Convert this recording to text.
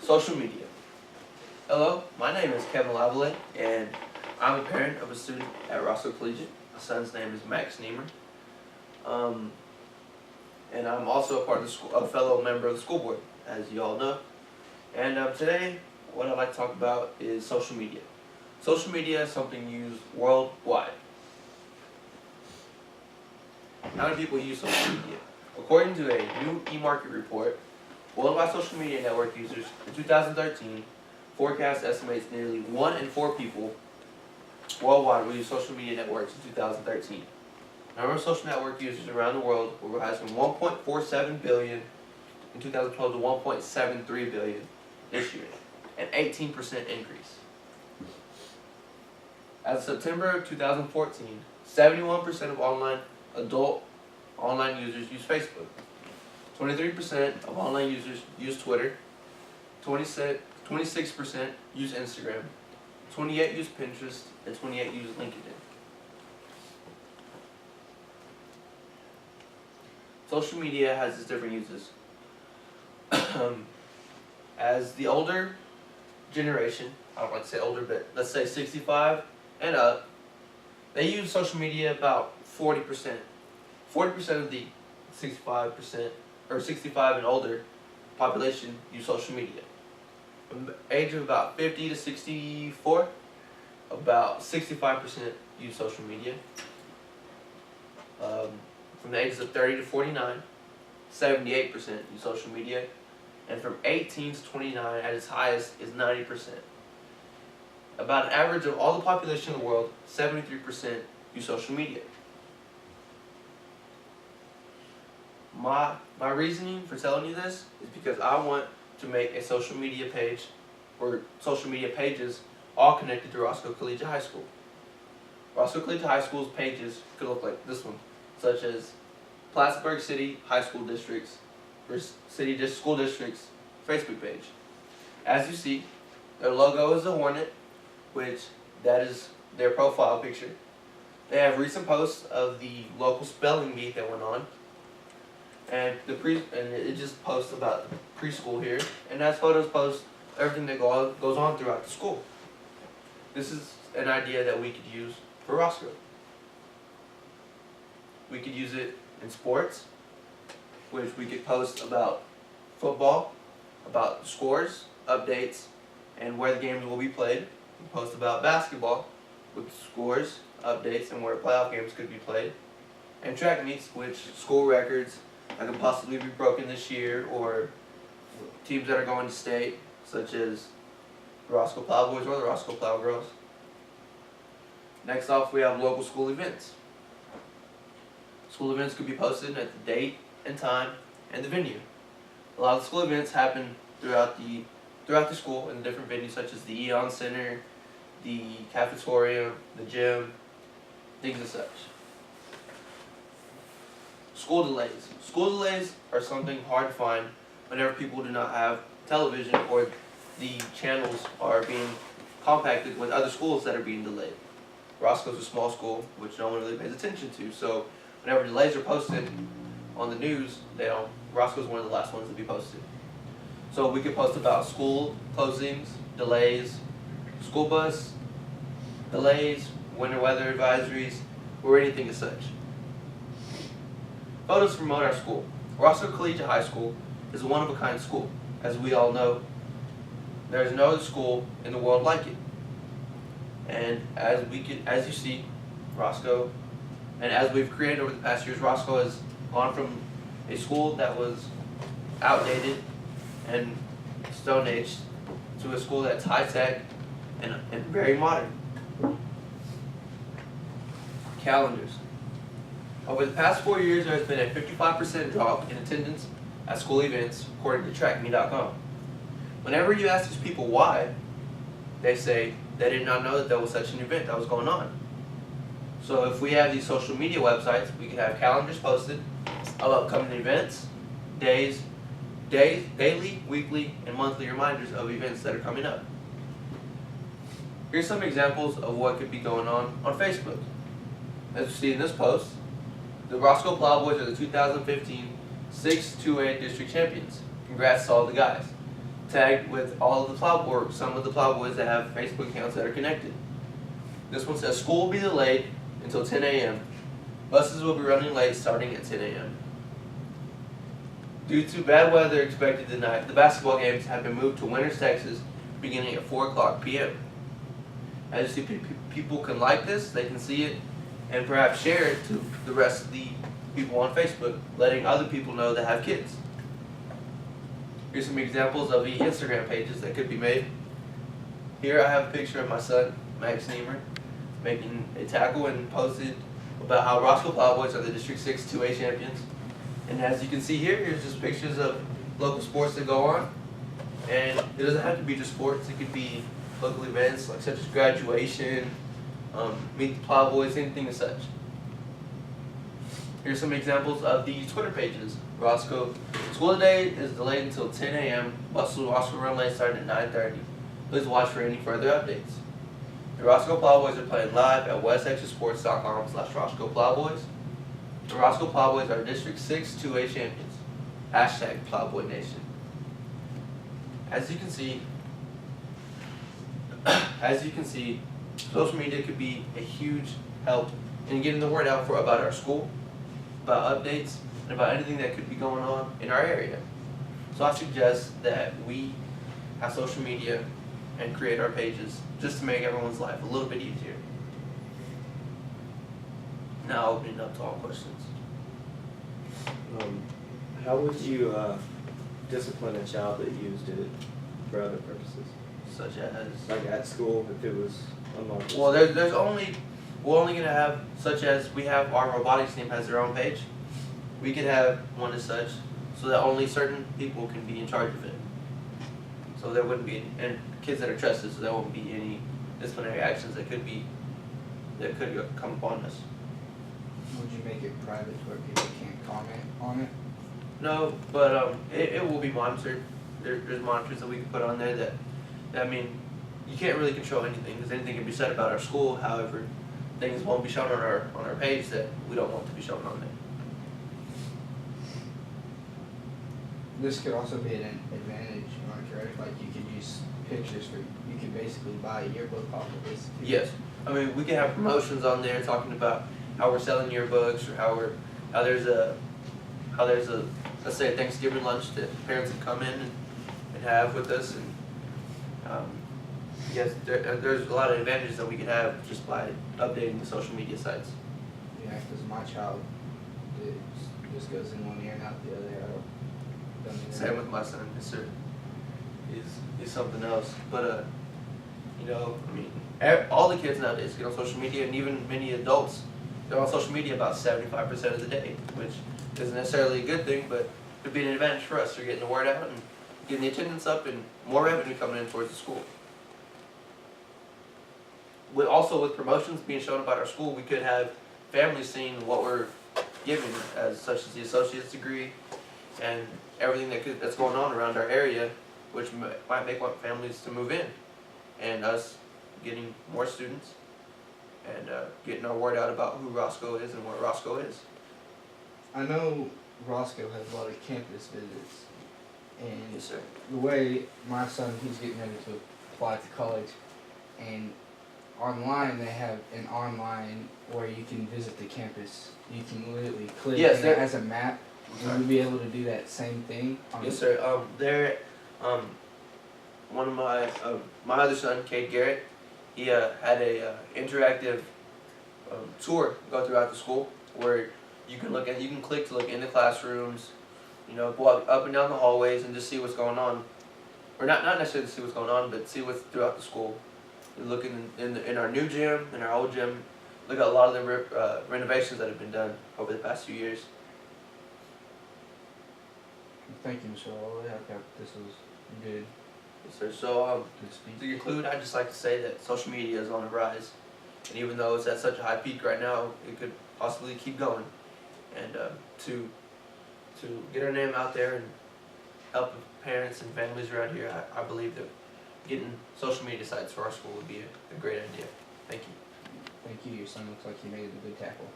Social media. Hello, my name is Kevin Lavalais, and I'm a parent of a student at Roscoe Collegiate. My son's name is Max Niemer. And I'm also a part of the school, a fellow member of the school board, as you all know. And today, what I'd like to talk about is social media. Social media is something used worldwide. How many people use social media? According to a new e-market report, worldwide social media network users in 2013 forecast estimates nearly 1 in 4 people worldwide will use social media networks in 2013. The number of social network users around the world will rise from 1.47 billion in 2012 to 1.73 billion this year, an 18% increase. As of September of 2014, 71% of adult online users use Facebook. 23% of online users use Twitter. 26% use Instagram. 28% use Pinterest, and 28% use LinkedIn. Social media has its different uses. As the older generation, I don't like to say older, but let's say 65 and up, they use social media about 40%. 40% of the 65% or 65 and older population use social media. From the age of about 50 to 64, about 65% use social media. From the ages of 30 to 49, 78% use social media. And from 18 to 29, at its highest, is 90%. About an average of all the population in the world, 73% use social media. My reasoning for telling you this is because I want to make a social media page, or social media pages, all connected to Roscoe Collegiate High School. Roscoe Collegiate High School's pages could look like this one, such as Plattsburgh City High School District's or school district's Facebook page. As you see, their logo is a hornet, which that is their profile picture. They have recent posts of the local spelling bee that went on, and it just posts about preschool here, and as photos post everything that goes on throughout the school. This is an idea that we could use for Roscoe. We could use it in sports, which we could post about football, about scores, updates, and where the games will be played. We post about basketball with scores, updates, and where playoff games could be played. And track meets, which school records that could possibly be broken this year, or teams that are going to state, such as the Roscoe Plowboys or the Roscoe Plowgirls. Next off, we have local school events. School events could be posted at the date and time and the venue. A lot of school events happen throughout the school in different venues, such as the Eon Center, the cafeteria, the gym, things as such. School delays. School delays are something hard to find whenever people do not have television or the channels are being compacted with other schools that are being delayed. Roscoe's a small school, which no one really pays attention to, so whenever delays are posted on the news, Roscoe's one of the last ones to be posted. So we could post about school closings, delays, school bus delays, winter weather advisories, or anything as such. Photos promote our school. Roscoe Collegiate High School is a one-of-a-kind school. As we all know, there is no other school in the world like it. And as you see, Roscoe, and as we've created over the past years, Roscoe has gone from a school that was outdated and Stone Age to a school that's high-tech and very modern. Calendars. Over the past 4 years, there has been a 55% drop in attendance at school events, according to TrackMe.com. Whenever you ask these people why, they say they did not know that there was such an event that was going on. So if we have these social media websites, we can have calendars posted of upcoming events, days, daily, weekly, and monthly reminders of events that are coming up. Here's some examples of what could be going on Facebook. As you see in this post, the Roscoe Plowboys are the 2015 6-2A district champions. Congrats to all the guys. tagged with all of the Plowboy, some of the Plowboys that have Facebook accounts that are connected. This one says, school will be delayed until 10 a.m. Buses will be running late starting at 10 a.m. Due to bad weather expected tonight, the basketball games have been moved to Winters, Texas, beginning at 4 o'clock p.m. As you see, people can like this, they can see it, and perhaps share it to the rest of the people on Facebook, letting other people know that have kids. Here's some examples of the Instagram pages that could be made. Here I have a picture of my son, Max Niemer, making a tackle and posted about how Roscoe Plowboys are the District 6 2A champions. And as you can see here, here's just pictures of local sports that go on. And it doesn't have to be just sports, it could be local events like such as graduation, meet the Plowboys, anything as such. Here's some examples of the Twitter pages. Roscoe, school today is delayed until 10 a.m. Buses will also run late starting at 9:30. Please watch for any further updates. The Roscoe Plowboys are playing live at westtexassports.com/Roscoe Plowboys. The Roscoe Plowboys are District 6 2A champions. Hashtag Plowboy Nation. As you can see, social media could be a huge help in getting the word out about our school, about updates, and about anything that could be going on in our area. So I suggest that we have social media and create our pages just to make everyone's life a little bit easier. Now opening up to all questions. How would you discipline a child that used it for other purposes? Such as? Like at school, if it was unlawful? Well, we're only going to have, such as we have our robotics team has their own page. We could have one as such, so that only certain people can be in charge of it. So there wouldn't be, and kids that are trusted, so there won't be any disciplinary actions that could come upon us. Would you make it private to where people can't comment on it? No, but it will be monitored. There's monitors that we can put on there that, I mean, you can't really control anything because anything can be said about our school. However, things won't be shown on our page that we don't want to be shown on there. This could also be an advantage, am I correct? Like you could use pictures for, you could basically buy a yearbook off of this. Yes, I mean we can have promotions on there talking about how we're selling yearbooks or how there's a let's say a Thanksgiving lunch that parents can come in and have with us, and yes, there's a lot of advantages that we could have just by updating the social media sites. Yeah, because my child just goes in one ear and out the other. Same with my son, yes sir. He's something else, but you know, I mean, all the kids nowadays get on social media, and even many adults, they're on social media about 75% of the day, which isn't necessarily a good thing, but it'd be an advantage for us for getting the word out and getting the attendance up and more revenue coming in towards the school. With promotions being shown about our school, we could have families seeing what we're giving, as such as the associate's degree and everything that's going on around our area, which might make families to move in, and us getting more students and getting our word out about who Roscoe is and what Roscoe is. I know Roscoe has a lot of campus visits, and Yes, sir. the way my son, he's getting ready to apply to college, and online they have an online where you can visit the campus. You can literally click Yes, and it has a map. Would you be able to do that same thing? Yes, sir. One of my other son, Cade Garrett, he had a interactive tour go throughout the school where you can click to look in the classrooms, you know, walk up and down the hallways and just see what's going on, or not necessarily see what's going on, but see what's throughout the school. You look in our new gym, in our old gym, look at a lot of the renovations that have been done over the past few years. Thank you, Mr. Lavalais. I thought this was good. Yes, sir. So Good speech. to conclude, I'd just like to say that social media is on the rise, and even though it's at such a high peak right now, it could possibly keep going. And to get our name out there and help parents and families around here, I believe that getting social media sites for our school would be a great idea. Thank you. Thank you. Your son looks like he made a good tackle.